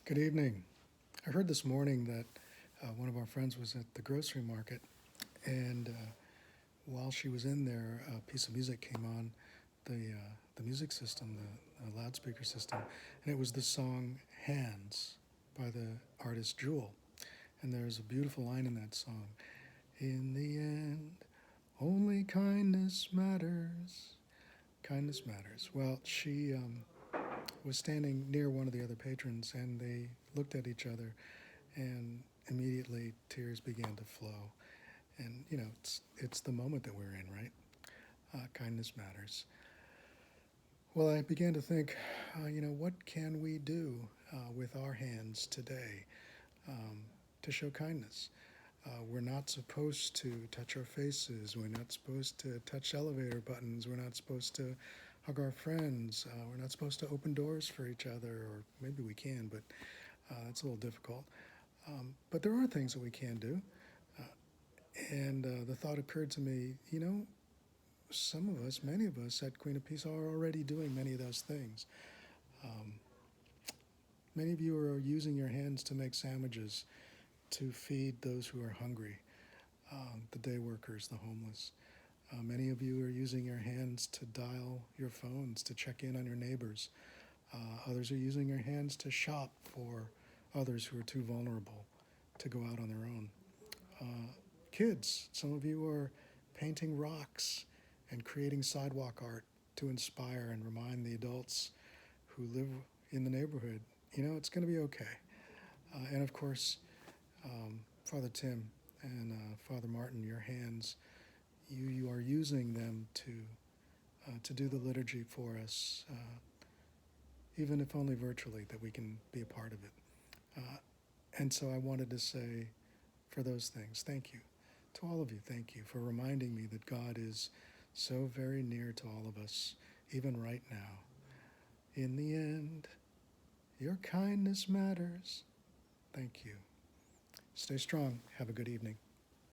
Good evening. I heard this morning that one of our friends was at the grocery market, and while she was in there, a piece of music came on the music system, the loudspeaker system, and it was the song "Hands" by the artist Jewel. And there's a beautiful line in that song: "In the end, only kindness matters. Kindness matters." Well, she was standing near one of the other patrons, and they looked at each other and immediately tears began to flow. And it's the moment that we're in, right? Kindness matters. Well, I began to think, what can we do with our hands today um, to show kindness? We're not supposed to touch our faces. We're not supposed to touch elevator buttons. We're not supposed to hug our friends. We're not supposed to open doors for each other, or maybe we can, but it's a little difficult. But there are things that we can do. Uh, and the thought occurred to me, some of us, many of us at Queen of Peace are already doing many of those things. Um, Many of you are using your hands to make sandwiches to feed those who are hungry, the day workers, the homeless. Many of you are using your hands to dial your phones, to check in on your neighbors. Others are using your hands to shop for others who are too vulnerable to go out on their own. Kids, some of you are painting rocks and creating sidewalk art to inspire and remind the adults who live in the neighborhood, it's going to be okay. And of course, Father Tim and Father Martin, your hands, you are using them to do the liturgy for us, even if only virtually, that we can be a part of it. Uh, and so I wanted to say, for those things, thank you. To all of you, thank you for reminding me that God is so very near to all of us, even right now. In the end, your kindness matters. Thank you. Stay strong. Have a good evening.